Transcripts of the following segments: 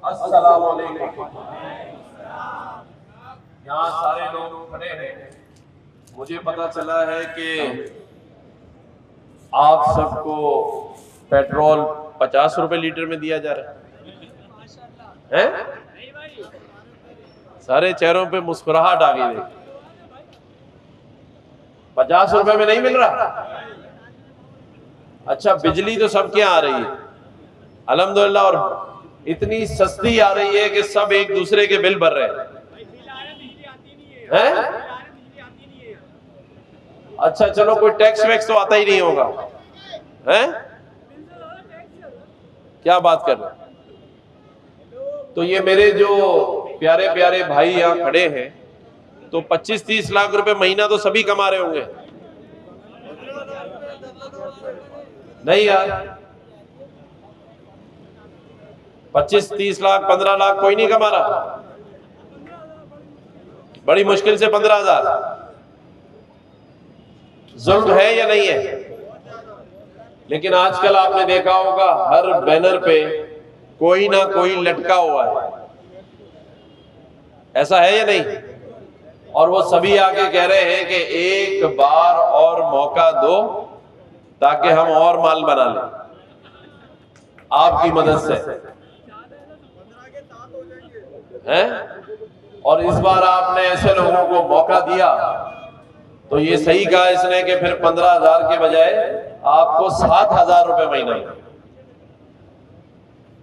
अस्सलामु अलैकुम। यहाँ सारे लोग खड़े हैं। मुझे पता चला है कि आप सबको पेट्रोल 50 रुपए लीटर में दिया जा रहा है? सारे चेहरों पे मुस्कुराहट आ गई। 50 रुपए में नहीं मिल रहा। अच्छा, बिजली तो सबके यहाँ आ रही है अल्हम्दुलिल्लाह, और इतनी सस्ती आ रही है कि सब एक दूसरे के बिल भर रहे हैं। अच्छा चलो, कोई टैक्स वैक्स तो आता ही नहीं होगा, हैं? क्या बात कर रहे हैं? तो ये मेरे जो प्यारे प्यारे भाई यहाँ खड़े हैं, तो 25-30 लाख रुपए महीना तो सभी कमा रहे होंगे। नहीं यार, 25-30 लाख 15 लाख कोई नहीं कमा रहा। बड़ी मुश्किल से 15,000। जुल्म है या नहीं है? लेकिन आजकल आपने देखा होगा हर बैनर पे कोई ना कोई लटका हुआ है, ऐसा है या नहीं? और वो सभी आके कह रहे हैं कि एक बार और मौका दो ताकि हम और माल बना लें आपकी मदद से, हैं? और इस बार आपने ऐसे लोगों को मौका दिया तो ये सही कहा इसने कि फिर 15,000 के बजाय आपको 7,000 रुपए महीना।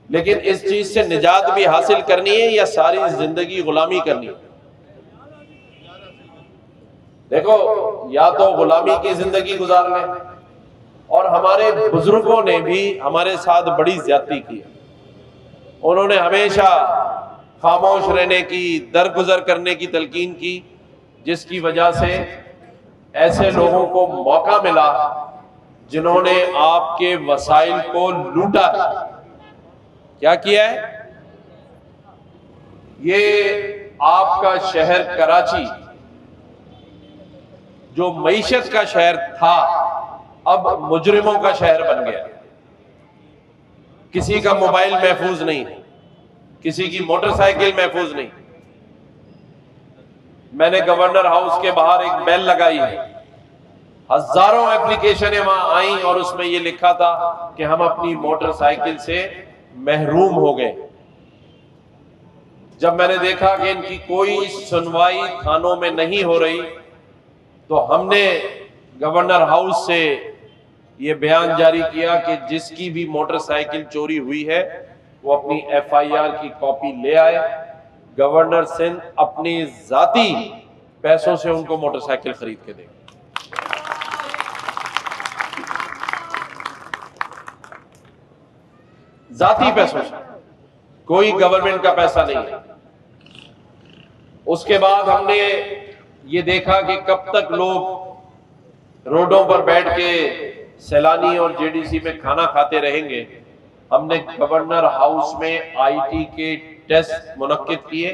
लेकिन इस चीज से निजात भी हासिल करनी है या सारी जिंदगी गुलामी करनी है? देखो, या तो गुलामी की जिंदगी गुजार लें, और हमारे बुजुर्गों ने भी हमारे साथ बड़ी ज्यादती की है। उन्होंने हमेशा खामोश रहने की, दरगुजर करने की तलकीन की, जिसकी वजह से ऐसे लोगों को मौका मिला जिन्होंने आपके वसाइल को लूटा। क्या किया है? ये आपका शहर कराची जो मईशत का शहर था, अब मुजरिमों का शहर बन गया। किसी का मोबाइल महफूज नहीं, किसी की मोटरसाइकिल महफूज नहीं। मैंने गवर्नर हाउस के बाहर एक बेल लगाई है, हजारों एप्लीकेशनें वहां आई और उसमें यह लिखा था कि हम अपनी मोटरसाइकिल से महरूम हो गए। जब मैंने देखा कि इनकी कोई सुनवाई थानों में नहीं हो रही, तो हमने गवर्नर हाउस से यह बयान जारी किया कि जिसकी भी मोटरसाइकिल चोरी हुई है वो अपनी FIR की कॉपी ले आए। गवर्नर सिंध अपनी जाती पैसों से उनको मोटरसाइकिल खरीद के देंगे। जाती पैसों से, कोई गवर्नमेंट का पैसा नहीं है। उसके बाद हमने ये देखा कि कब तक लोग रोडों पर बैठ के सैलानी और जेडीसी में खाना खाते रहेंगे। हमने गवर्नर हाउस में आईटी के टेस्ट मुनक्किद किए।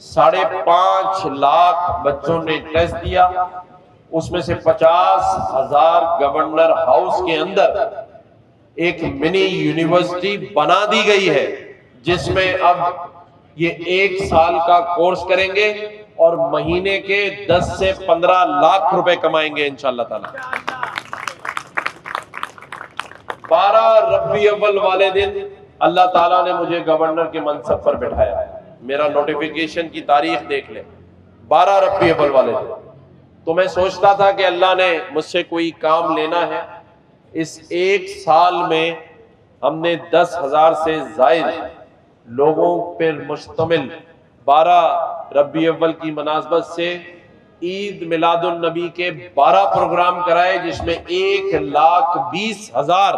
5.5 लाख बच्चों ने टेस्ट दिया। उसमें से 50,000 गवर्नर हाउस के अंदर एक मिनी यूनिवर्सिटी बना दी गई है, जिसमें अब ये 1 साल का कोर्स करेंगे और महीने के 10 से 15 लाख रुपए कमाएंगे इंशाअल्लाह ताला। 12 रबी अव्वल वाले दिन अल्लाह ताला ने मुझे गवर्नर के मनसब पर बिठाया है। मेरा नोटिफिकेशन की तारीख देख ले, 12 रबी अव्वल वाले दिन। तो मैं सोचता था कि अल्लाह ने मुझसे कोई काम लेना है। इस 1 साल में हमने 10,000 से ज़ायद लोगों पर मुश्तमिल 12 रबी अव्वल की मुनासबत से ईद मिलादुन नबी के 12 प्रोग्राम कराए, जिसमें 1,20,000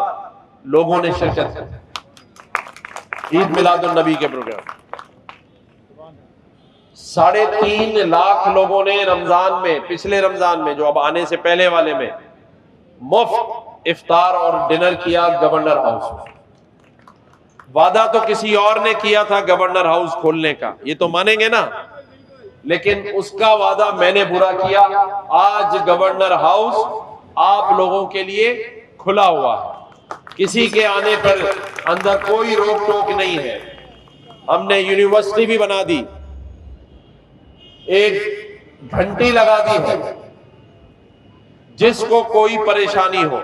लोगों ने शिरकत की। ईद मिलादुन नबी के प्रोग्राम 3.5 लाख लोगों ने रमजान में, पिछले रमजान में जो अब आने से पहले वाले में, मुफ्त इफ्तार और डिनर किया गवर्नर हाउस में। वादा तो किसी और ने किया था गवर्नर हाउस खोलने का, ये तो मानेंगे ना, लेकिन उसका वादा मैंने पूरा किया। आज गवर्नर हाउस आप लोगों के लिए खुला हुआ है, किसी के आने पर अंदर कोई रोक टोक नहीं है। हमने यूनिवर्सिटी भी बना दी, एक घंटी लगा दी है। जिसको कोई परेशानी हो,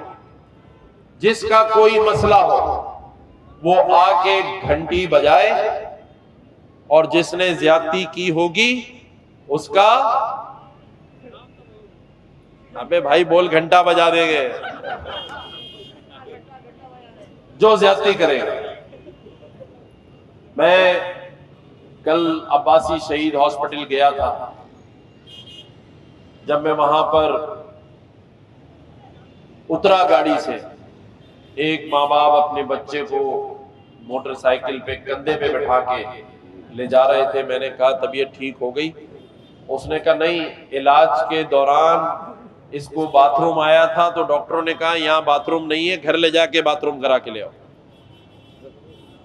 जिसका कोई मसला हो, वो आके घंटी बजाए और जिसने ज्यादती की होगी उसका, अबे भाई बोल, घंटा बजा देंगे जो ज्यादती करेगा। मैं कल अब्बासी शहीद हॉस्पिटल गया था। जब मैं वहां पर उतरा गाड़ी से, एक माँ बाप अपने बच्चे को मोटरसाइकिल पे कंधे पे बैठा के ले जा रहे थे। मैंने कहा तबीयत ठीक हो गई? उसने कहा नहीं, इलाज के दौरान इसको बाथरूम आया था तो डॉक्टरों ने कहा यहाँ बाथरूम नहीं है, घर ले जाके बाथरूम करा के ले आओ।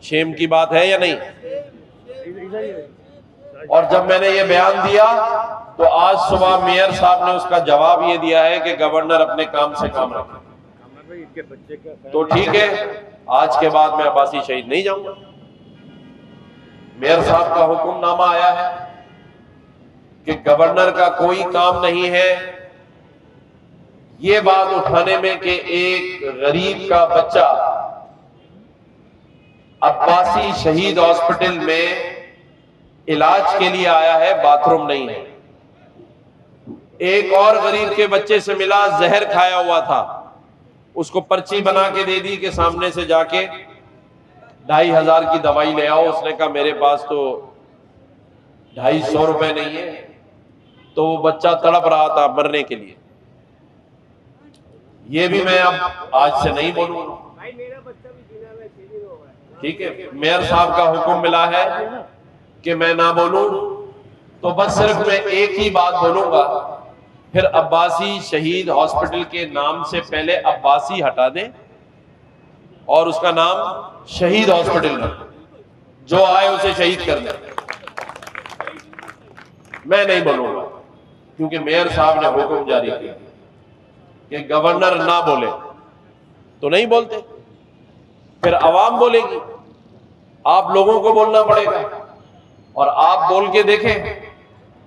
शेम की बात है या नहीं? और जब मैंने ये बयान दिया तो आज सुबह मेयर साहब ने उसका जवाब ये दिया है कि गवर्नर अपने काम से काम रखे। तो ठीक है, आज के बाद मैं अब्बासी शहीद नहीं जाऊंगा। मेयर साहब का हुक्मनामा आया है कि गवर्नर का कोई काम नहीं है ये बात उठाने में कि एक गरीब का बच्चा अब्बासी शहीद हॉस्पिटल में इलाज के लिए आया है, बाथरूम नहीं है। एक और गरीब के बच्चे से मिला, जहर खाया हुआ था, उसको पर्ची बना के दे दी कि सामने से जाके 2,500 की दवाई ले आओ। उसने कहा मेरे पास तो 250 रुपए नहीं है। तो वो बच्चा तड़प रहा था मरने के लिए। ये भी मैं अब आज से नहीं बोलूंगा, ठीक है? मेयर साहब का हुक्म मिला है कि मैं ना बोलूं, तो बस सिर्फ मैं एक ही बात बोलूंगा, फिर अब्बासी शहीद हॉस्पिटल के नाम से पहले अब्बासी हटा दें और उसका नाम शहीद हॉस्पिटल रखें। जो आए उसे शहीद कर दें। मैं नहीं बोलूंगा क्योंकि मेयर साहब ने हुक्म जारी किया कि गवर्नर ना बोले तो नहीं बोलते, फिर अवाम बोलेगी, आप लोगों को बोलना पड़ेगा और आप बोल के देखें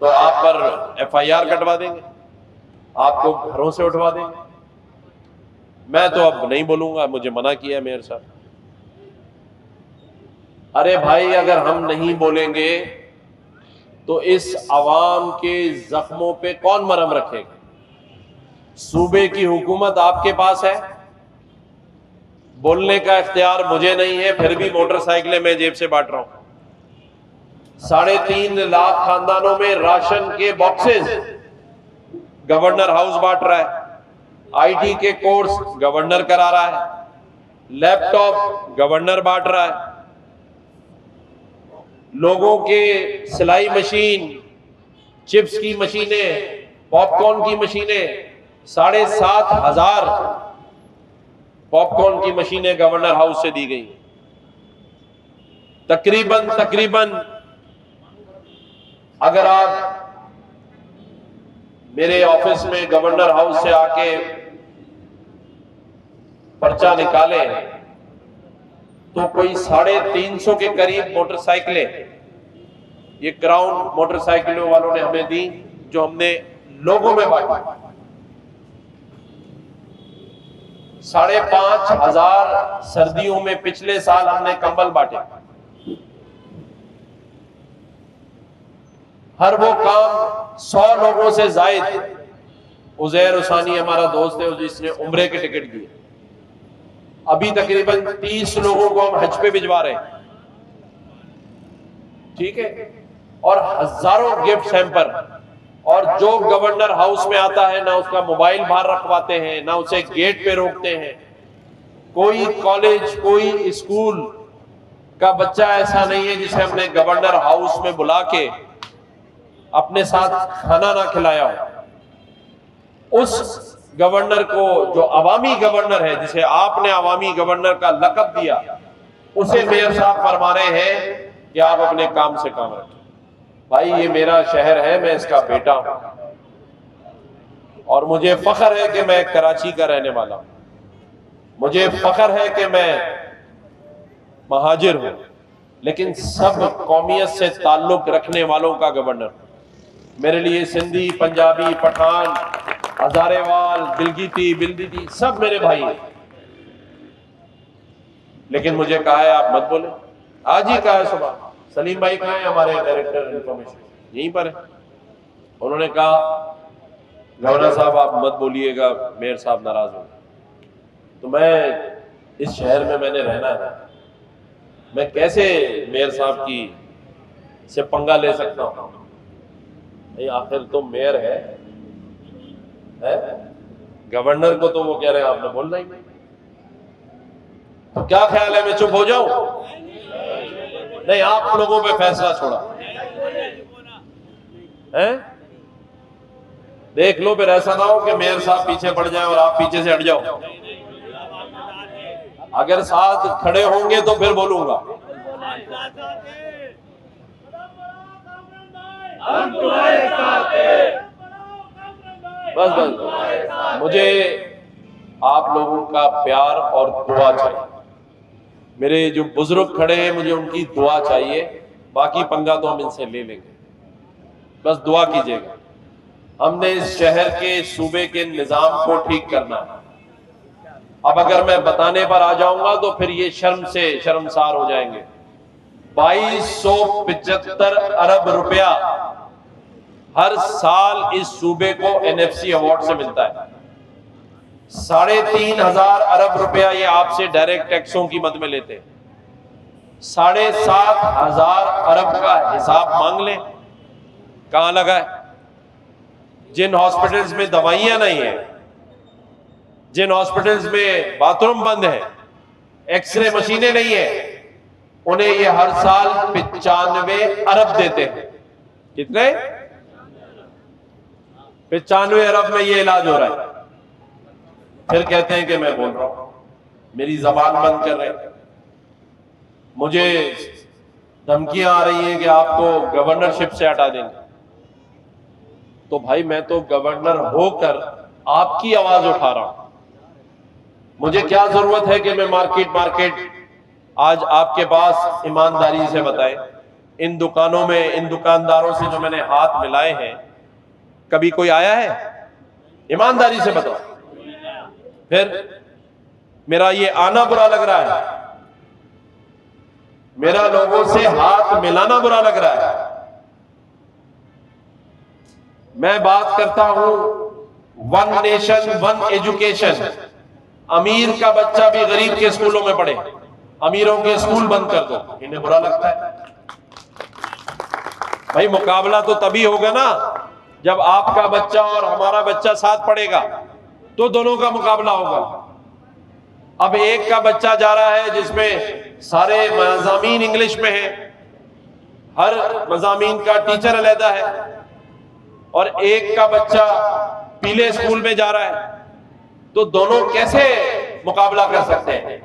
तो आप पर FIR कटवा देंगे, आपको घरों से उठवा देंगे। मैं तो अब नहीं बोलूंगा, मुझे मना किया मेयर साहब। अरे भाई, अगर हम नहीं बोलेंगे तो इस अवाम के जख्मों पे कौन मरहम रखेगा? सूबे की हुकूमत आपके पास है, बोलने का इख्तियार मुझे नहीं है, फिर भी मोटरसाइकिलें मैं जेब से बांट रहा हूं। 3.5 लाख खानदानों में राशन के बॉक्सेस गवर्नर हाउस बांट रहा है, IT के कोर्स गवर्नर करा रहा है, लैपटॉप गवर्नर बांट रहा है, लोगों के सिलाई मशीन, चिप्स की मशीनें, पॉपकॉर्न की मशीनें 7,500 पॉपकॉर्न की मशीनें गवर्नर हाउस से दी गई। तकरीबन अगर आप मेरे ऑफिस में गवर्नर हाउस से आके पर्चा निकालें तो कोई 350 के करीब मोटरसाइकिलें, ये क्राउन मोटरसाइकिलों वालों ने हमें दी, जो हमने लोगों में बांटी। 5,500 सर्दियों में पिछले साल हमने कंबल बांटे। हर वो काम 100 लोगों से जायद। उजैर हुसैनी हमारा दोस्त है, जिसने उम्रे के टिकट दिए। अभी तकरीबन 30 लोगों को हम हज पे भिजवा रहे हैं, ठीक है। और हजारों गिफ्ट हैम्पर। और जो गवर्नर हाउस में आता है ना उसका मोबाइल बाहर रखवाते हैं, ना उसे गेट पे रोकते हैं। कोई कॉलेज, कोई स्कूल का बच्चा ऐसा नहीं है जिसे हमने गवर्नर हाउस में बुला के अपने साथ खाना ना खिलाया हो। उस गवर्नर को, जो अवामी गवर्नर है, जिसे आपने अवामी गवर्नर का लक़ब दिया, उसे मेयर साहब फरमा रहे हैं कि आप अपने काम से काम रखें। भाई ये मेरा शहर है, मैं इसका बेटा हूं और मुझे फख्र है कि मैं कराची का रहने वाला हूं। मुझे फख्र है कि मैं महाजिर हूं, लेकिन सब कौमियत से ताल्लुक रखने वालों का गवर्नर। मेरे लिए सिंधी, पंजाबी, पठान, हजारेवाल, गिलगिती, बिल्दिती सब मेरे भाई हैं। लेकिन मुझे कहा है आप मत बोले। आज ही कहा है सुबह। सलीम भाई कहाँ हैं, हमारे डायरेक्टर इंफॉर्मेशन, यहीं पर है। उन्होंने कहा गवर्नर साहब आप मत बोलिएगा, मेयर साहब नाराज होंगे। तो मैं इस शहर में मैंने रहना है, मैं कैसे मेयर साहब की से पंगा ले सकता हूँ? आखिर तो मेयर है? गवर्नर को तो वो कह रहे हैं आपने बोलना ही नहीं। तो क्या ख्याल है, मैं चुप हो जाऊं? नहीं, आप लोगों पे फैसला छोड़ा है। देख लो, फिर ऐसा ना हो कि मेयर साहब पीछे पड़ जाए और आप पीछे से हट जाओ। अगर साथ खड़े होंगे तो फिर बोलूंगा। बस मुझे आप लोगों का प्यार और दुआ चाहिए। मेरे जो बुजुर्ग खड़े हैं, मुझे उनकी दुआ चाहिए। बाकी पंगा तो हम इनसे ले लेंगे, बस दुआ कीजिएगा। हमने इस शहर के, सूबे के निजाम को ठीक करना है। अब अगर मैं बताने पर आ जाऊंगा तो फिर ये शर्म से शर्मसार हो जाएंगे। 2275 अरब रुपया हर साल इस सूबे को NFC अवार्ड से मिलता है। 3,500 अरब रुपया ये आपसे डायरेक्ट टैक्सों की मद में लेते हैं। 7,500 अरब का हिसाब मांग लें कहां लगा है। जिन हॉस्पिटल्स में दवाइयां नहीं है, जिन हॉस्पिटल्स में बाथरूम बंद है, एक्सरे मशीनें नहीं है, उन्हें ये हर साल 95 अरब देते हैं। कितने? 95 अरब में ये इलाज हो रहा है। फिर कहते हैं कि मैं बोल रहा हूं, मेरी जबान बंद कर रहे हैं। मुझे धमकियां आ रही हैं कि आपको गवर्नरशिप से हटा देंगे। तो भाई मैं तो गवर्नर होकर आपकी आवाज उठा रहा हूं। मुझे क्या जरूरत है कि मैं मार्केट आज आपके पास ईमानदारी से बताएं। इन दुकानों में, इन दुकानदारों से जो मैंने हाथ मिलाए हैं, कभी कोई आया है? ईमानदारी से बताओ। फिर मेरा ये आना बुरा लग रहा है, मेरा लोगों से हाथ मिलाना बुरा लग रहा है। मैं बात करता हूं 1 नेशन 1 एजुकेशन। अमीर का बच्चा भी गरीब के स्कूलों में पढ़े, अमीरों के स्कूल बंद कर दो, इन्हें बुरा लगता है। भाई मुकाबला तो तभी होगा ना जब आपका बच्चा और हमारा बच्चा साथ पढ़ेगा, तो दोनों का मुकाबला होगा। अब एक का बच्चा जा रहा है जिसमें सारे मज़ामीन इंग्लिश में है, हर मज़ामीन का टीचर अलहदा है, और एक का बच्चा पीले स्कूल में जा रहा है, तो दोनों कैसे मुकाबला कर सकते हैं?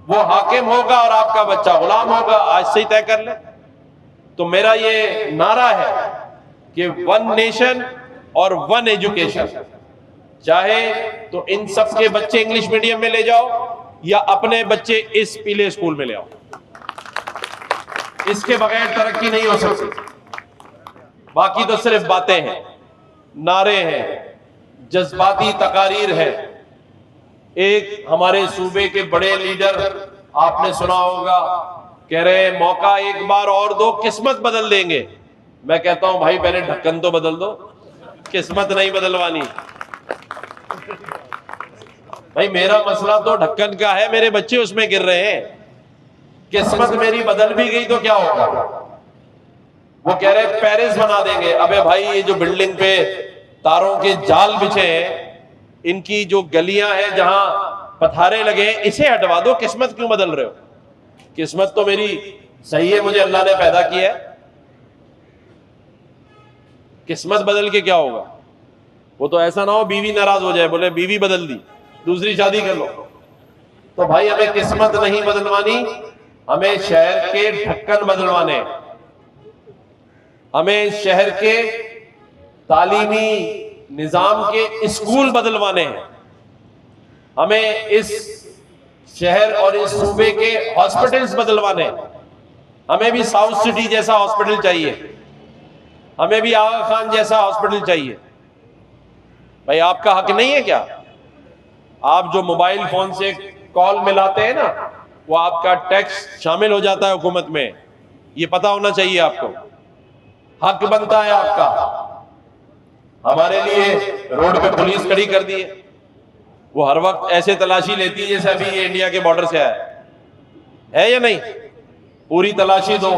वो हाकिम होगा और आपका बच्चा गुलाम होगा। आज से ही तय कर ले। तो मेरा ये नारा है कि वन नेशन और वन एजुकेशन। चाहे तो इन सब के बच्चे इंग्लिश मीडियम में ले जाओ या अपने बच्चे इस पीले स्कूल में ले आओ। इसके बगैर तरक्की नहीं हो सकती। बाकी तो सिर्फ बातें हैं, नारे हैं, जज्बाती तकारीर है। एक हमारे सूबे के बड़े लीडर, आपने सुना होगा, कह रहे हैं मौका एक बार और दो, किस्मत बदल देंगे। मैं कहता हूं भाई पहले ढक्कन तो बदल दो, किस्मत नहीं बदलवानी। भाई मेरा मसला तो ढक्कन का है, मेरे बच्चे उसमें गिर रहे हैं। किस्मत मेरी बदल भी गई तो क्या होगा? वो कह रहे पेरिस बना देंगे। अबे भाई ये जो बिल्डिंग पे तारों के जाल बिछे हैं, इनकी जो गलियां हैं जहां पथारे लगे हैं, इसे हटवा दो। किस्मत क्यों बदल रहे हो? किस्मत तो मेरी सही है, मुझे अल्लाह ने पैदा किया है। किस्मत बदल के क्या होगा? वो तो ऐसा ना हो बीवी नाराज हो जाए, बोले बीवी बदल दी, दूसरी शादी कर लो। तो भाई हमें किस्मत नहीं बदलवानी, हमें शहर के ढक्कन बदलवाने, हमें शहर के तालीमी निजाम के स्कूल बदलवाने हैं, हमें इस शहर और इस सूबे के हॉस्पिटल्स बदलवाने हैं। हमें भी साउथ सिटी जैसा हॉस्पिटल चाहिए, हमें भी आगा खान जैसा हॉस्पिटल चाहिए। भाई आपका हक नहीं है क्या? आप जो मोबाइल फोन से कॉल मिलाते हैं ना, वो आपका टैक्स शामिल हो जाता है हुकूमत में। ये पता होना चाहिए आपको, हक बनता है आपका। हमारे लिए रोड पे पुलिस खड़ी कर दी है, वो हर वक्त ऐसे तलाशी लेती है जैसे अभी ये इंडिया के बॉर्डर से आया है या नहीं? पूरी तलाशी दो,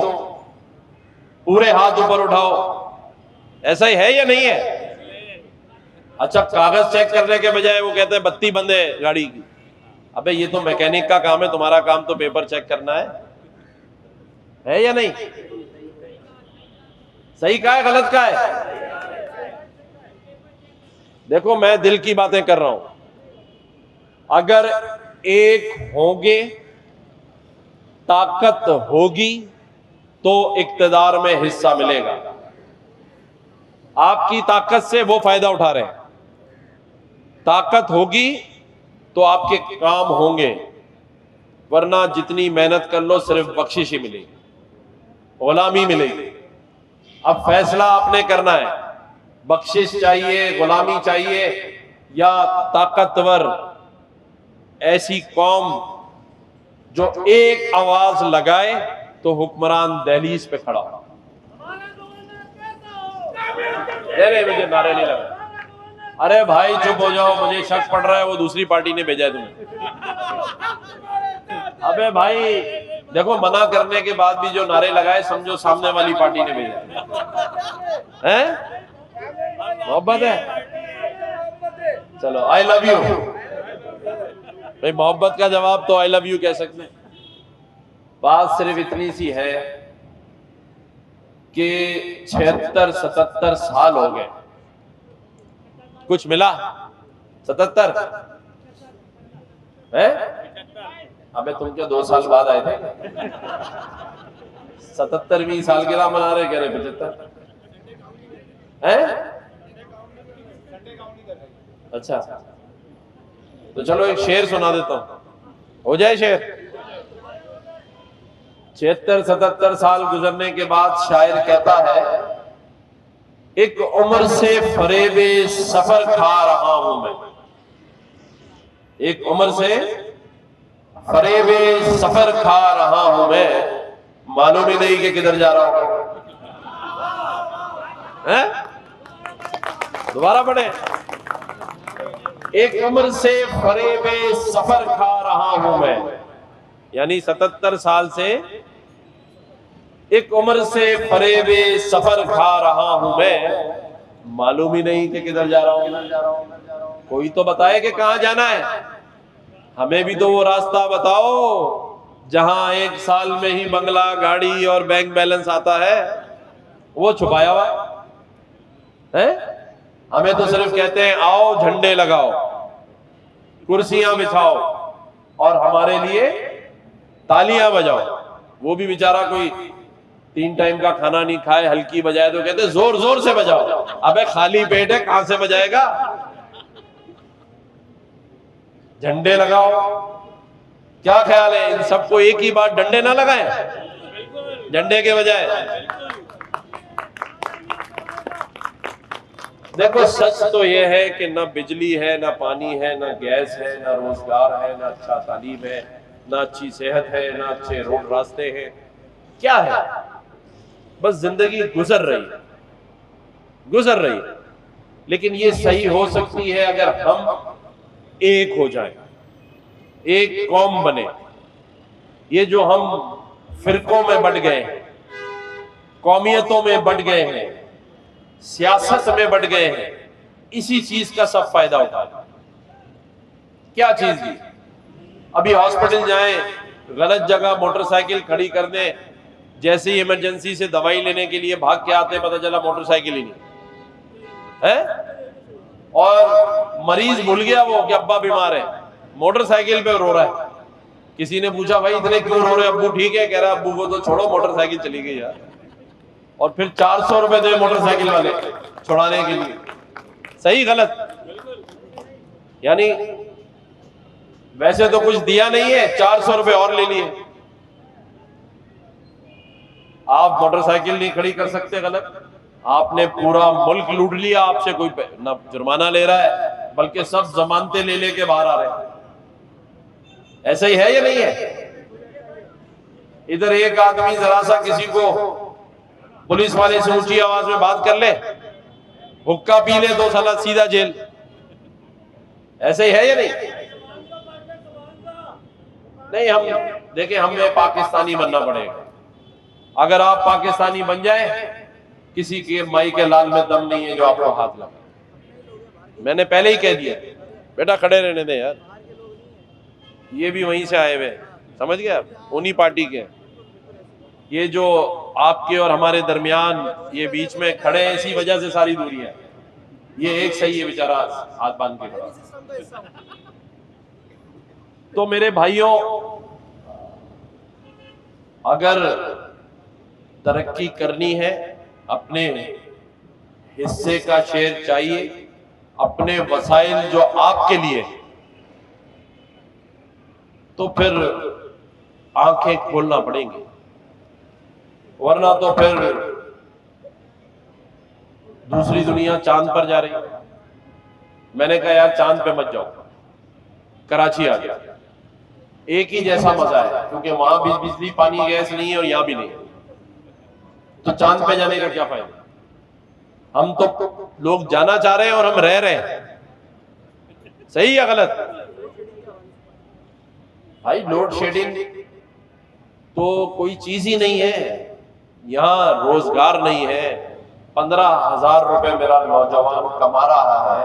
पूरे हाथ ऊपर उठाओ, ऐसा ही है या नहीं है? अच्छा, कागज चेक करने के बजाय वो कहते हैं बत्ती बंद है गाड़ी की। अबे ये तो मैकेनिक का काम है, तुम्हारा काम तो पेपर चेक करना है या नहीं? सही का है गलत का है? देखो मैं दिल की बातें कर रहा हूं। अगर एक होंगे, ताकत होगी तो इक्तदार में हिस्सा मिलेगा। आपकी ताकत से वो फायदा उठा रहे हैं, ताकत होगी तो आपके काम होंगे, वरना जितनी मेहनत कर लो सिर्फ बख्शिश ही मिलेगी, गुलामी मिलेगी। अब फैसला आपने करना है, बख्शिश चाहिए, गुलामी चाहिए या ताकतवर ऐसी कौम जो एक आवाज लगाए तो हुक्मरान दहलीज पे खड़ा हो। नहीं मुझे नारे नहीं लगा। अरे भाई चुप हो जाओ, मुझे शक पड़ रहा है वो दूसरी पार्टी ने भेजा है तुम्हें। अबे भाई देखो, मना करने के बाद भी जो नारे लगाए समझो सामने वाली पार्टी ने भेजा है। मोहब्बत है? चलो आई लव यू। भाई मोहब्बत का जवाब तो आई लव यू कह सकते हैं। बात सिर्फ इतनी सी है कि 76-77 साल हो गए, कुछ मिला? 77 है? अबे तुम क्या 2 साल बाद आए थे? 77वीं सालगिरह मना रहे, कह रहे 75 है? अच्छा तो चलो एक शेर सुना देता हूं, हो जाए शेर। 76-77 साल गुजरने के बाद शायर कहता है, एक उम्र से फरेबे सफर खा रहा हूं मैं, एक उम्र से फरेबे सफर खा रहा हूं मैं, मालूम ही नहीं कि किधर जा रहा हूं। दोबारा पढ़े। एक उम्र से फरेबे सफर खा रहा हूं मैं, यानी 77 साल से एक उम्र से फरेबे सफर खा रहा हूं मैं, मालूम ही नहीं कि किधर जा रहा हूं। कोई तो बताए कि कहां जाना है, हमें भी तो वो रास्ता बताओ जहां 1 साल में ही बंगला, गाड़ी और बैंक बैलेंस आता है। वो छुपाया हुआ है? हमें तो सिर्फ कहते हैं आओ झंडे लगाओ, कुर्सियां बिछाओ और हमारे लिए तालियां बजाओ। वो भी बेचारा कोई 3 टाइम का खाना नहीं खाए, हल्की बजाए तो कहते जोर जोर से बजाओ। अबे खाली पेट है, कहां से बजाएगा? झंडे लगाओ। क्या ख्याल है, इन सबको एक ही बार डंडे ना लगाएं झंडे के बजाय? देखो सच तो यह है कि ना बिजली है, ना पानी है, ना गैस है, ना रोजगार है, ना अच्छा तालीम है, ना अच्छी सेहत है, ना अच्छे रोड रास्ते हैं। क्या है? बस जिंदगी गुजर रही है। लेकिन ये सही हो सकती है अगर हम एक हो जाएं, एक कौम बने। ये जो हम फिरकों में बंट गए हैं, कौमियतों में बंट गए हैं, सियासत में बंट गए हैं, इसी चीज का सब फायदा होता है। क्या चीज की? अभी हॉस्पिटल जाएं, गलत जगह मोटरसाइकिल खड़ी कर दें, जैसे ही इमरजेंसी से दवाई लेने के लिए भाग के आते, पता चला मोटरसाइकिल ही नहीं है, और मरीज भूल गया वो कि अब्बा बीमार है, मोटरसाइकिल पे रो रहा है। किसी ने पूछा भाई इतने क्यों रो रहे, अब्बू ठीक है? कह रहा अब्बू को तो छोड़ो, मोटरसाइकिल चली गई यार। और फिर 400 रुपए दे मोटरसाइकिल वाले छुड़ाने के लिए। सही गलत? यानी वैसे तो कुछ दिया नहीं है, 400 रुपए और ले लिए। आप मोटरसाइकिल नहीं खड़ी कर सकते, गलत। आपने पूरा मुल्क लूट लिया, आपसे कोई ना जुर्माना ले रहा है, बल्कि सब जमानते ले लेके बाहर आ रहे हैं। ऐसा ही है या नहीं है? इधर एक आदमी जरा सा किसी को पुलिस वाले से ऊंची आवाज में बात कर ले, हुक्का पी ले, 2 साल सीधा जेल। ऐसे ही है या नहीं? नहीं, हम देखें, हमें पाकिस्तानी बनना पड़ेगा। अगर आप पाकिस्तानी बन जाए, किसी के माई के लाल में दम नहीं है जो आपको हाथ लगे। मैंने पहले ही कह दिया, बेटा खड़े रहने दे यार, ये भी वहीं से आए हुए, समझ गए आप, उन्हीं पार्टी के। ये जो आपके और हमारे दरमियान ये बीच में खड़े हैं, इसी वजह से सारी दूरी है। ये एक सही है बेचारा हाथ बांध के खड़ा। तो मेरे भाइयों, अगर तरक्की करनी है, अपने हिस्से का शेयर चाहिए, अपने वसाइल जो आपके लिए, तो फिर आंखें खोलना पड़ेंगी, वरना तो फिर दूसरी दुनिया चांद पर जा रही है। मैंने कहा यार चांद पे मत जाओ, कराची आ गया, एक ही जैसा मजा है, क्योंकि वहां भी बिजली पानी गैस नहीं है और यहां भी नहीं है, तो चांद पे जाने का क्या फायदा? हम तो लोग जाना चाह रहे हैं और हम रह रहे हैं। सही या गलत? भाई लोड शेडिंग तो कोई चीज ही नहीं है, यहां रोजगार नहीं है। 15,000 रुपए मेरा नौजवान कमा रहा है,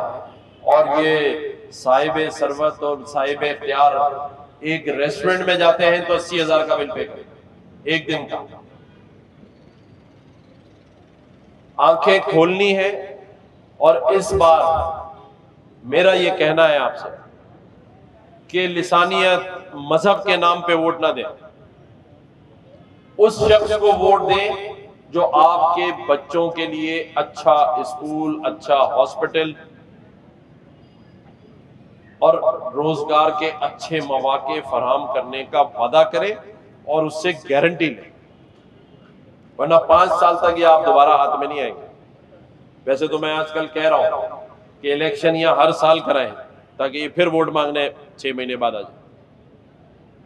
और ये साहिब सरवत और साहिब इख्तियार एक रेस्टोरेंट में जाते हैं तो 80,000 का बिल पे करें एक दिन का। आंखें खोलनी है, और इस बार मेरा ये कहना है आपसे कि लिसानियत मजहब के नाम पे वोट ना दें। उस शख्स को वोट दें जो आपके बच्चों के लिए अच्छा स्कूल, अच्छा हॉस्पिटल और रोजगार के अच्छे मौके फराहम करने का वादा करे और उससे गारंटी ले, वरना 5 साल तक ये आप दोबारा हाथ में नहीं आएंगे। वैसे तो मैं आजकल कह रहा हूं कि इलेक्शन यहां हर साल कराएं ताकि ये फिर वोट मांगने 6 महीने बाद आ जाए,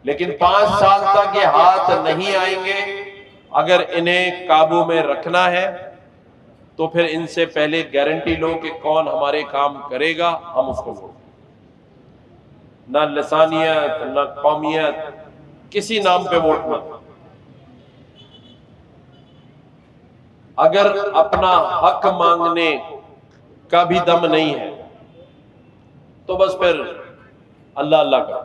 लेकिन 5 साल तक ये हाथ नहीं आएंगे। अगर इन्हें काबू में रखना है तो फिर इनसे पहले गारंटी लो कि कौन हमारे काम करेगा, हम उसको वोट। ना लसानियत, ना कौमियत, किसी नाम पे वोट मत। अगर अपना हक मांगने का भी दम नहीं है तो बस फिर अल्लाह अल्लाह का।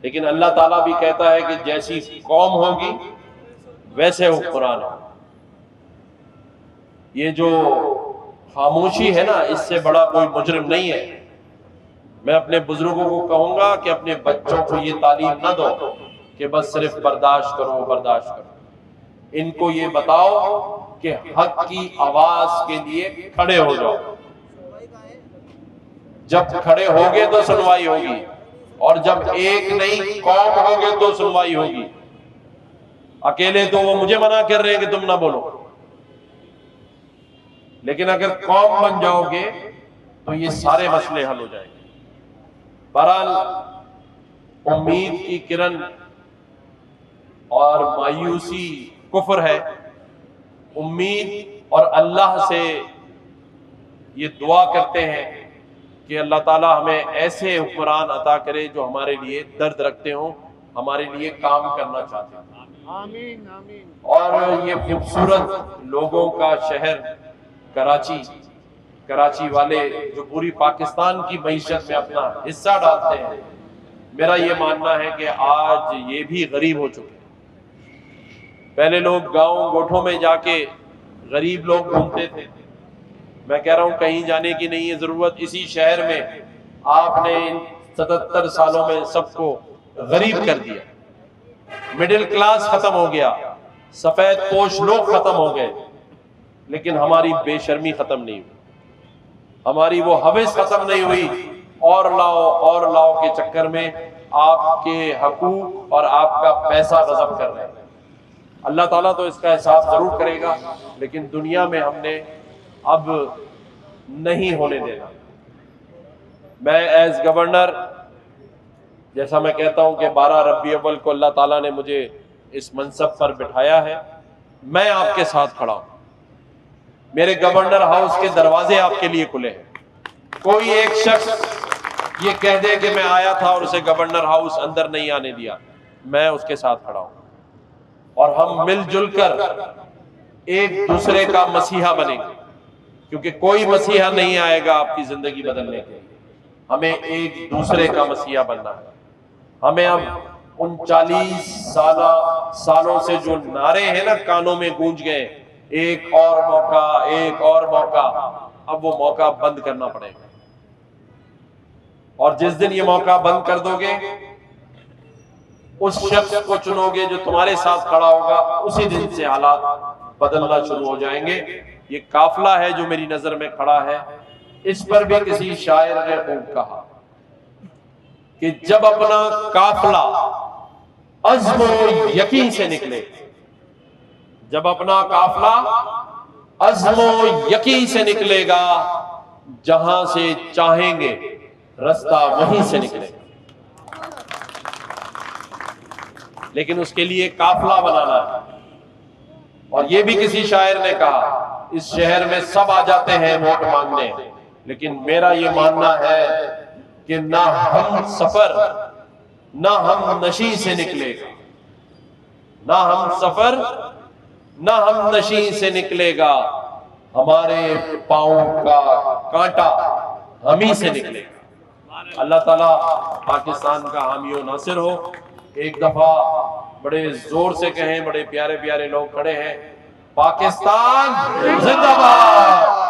लेकिन अल्लाह ताला भी कहता है कि जैसी कौम होगी वैसे हुक्मरान हो। ये जो खामोशी है ना, इससे बड़ा कोई मुजरिम नहीं है। मैं अपने बुजुर्गों को कहूंगा कि अपने बच्चों को ये तालीम न दो कि बस सिर्फ बर्दाश्त करो बर्दाश्त करो। इनको ये बताओ कि हक की आवाज के लिए खड़े हो जाओ। जब खड़े होगे तो सुनवाई होगी, और जब एक नई कौम होगे तो सुनवाई होगी। अकेले तो वो मुझे मना कर रहे हैं कि तुम ना बोलो, लेकिन अगर कौम बन जाओगे तो ये सारे मसले हल हो जाएंगे। बहरहाल उम्मीद की किरण और मायूसी कुफ्र है। उम्मीद और अल्लाह से ये दुआ करते हैं कि अल्लाह ताला हमें ऐसे हुक्मरान अता करे जो हमारे लिए दर्द रखते हों, हमारे लिए काम करना चाहते हैं। आमीन आमीन। और ये खूबसूरत लोगों का शहर कराची वाले जो पूरी पाकिस्तान की मईशत में अपना हिस्सा डालते हैं, मेरा ये मानना है कि आज ये भी गरीब हो चुके हैं। पहले लोग गांव गोठों में जाके गरीब लोग घूमते थे। मैं कह रहा हूं कहीं जाने की नहीं है जरूरत। इसी शहर में आपने इन 77 सालों में सबको गरीब कर दिया। मिडिल क्लास खत्म हो गया, सफेद पोश लोग खत्म हो गए, लेकिन हमारी बेशर्मी खत्म नहीं हुई, हमारी वो हवस खत्म नहीं हुई। और लाओ के चक्कर में आपके हकूक और आपका पैसा गजब कर रहे हैं। अल्लाह ताला तो इसका एहसास जरूर करेगा, लेकिन दुनिया में हमने अब नहीं होने देना। मैं एज गवर्नर, जैसा मैं कहता हूं कि 12 रबी अव्वल को अल्लाह ताला ने मुझे इस मनसब पर बिठाया है, मैं आपके साथ खड़ा हूं। मेरे गवर्नर हाउस के दरवाजे आपके लिए खुले हैं। कोई एक शख्स ये कह दे कि मैं आया था और उसे गवर्नर हाउस अंदर नहीं आने दिया, मैं उसके साथ खड़ा हूं। और हम मिलजुल कर एक दूसरे का मसीहा बनेंगे, क्योंकि कोई मसीहा नहीं आएगा आपकी जिंदगी बदलने के लिए। हमें एक दूसरे का मसीहा बनना है। हमें अब उन 40 सालों से जो नारे हैं ना कानों में गूंज गए, एक और मौका, एक और मौका, अब वो मौका बंद करना पड़ेगा। और जिस दिन ये मौका बंद कर दोगे, उस शख्स को चुनोगे जो तुम्हारे साथ खड़ा होगा, उसी दिन से हालात बदलना शुरू हो जाएंगे। ये काफिला है जो मेरी नजर में खड़ा है, इस पर भी किसी शायर ने खूब कहा कि जब अपना काफिला अज़्म यकीन से निकले, जब अपना काफिला अज़्म यकीन से निकलेगा, जहां से चाहेंगे रास्ता वहीं से निकलेगा। लेकिन उसके लिए काफिला बनाना है। और ये भी किसी शायर ने कहा, इस शहर में सब आ जाते हैं वोट मांगने, लेकिन मेरा ये मानना है कि ना हम सफर ना हम नशी से निकलेगा, ना हम सफर ना हम नशी से निकलेगा, हमारे पांव का कांटा हम ही से निकलेगा। अल्लाह ताला पाकिस्तान का हामी और नासिर हो। एक दफा बड़े जोर से कहें, बड़े प्यारे प्यारे लोग खड़े हैं, पाकिस्तान जिंदाबाद।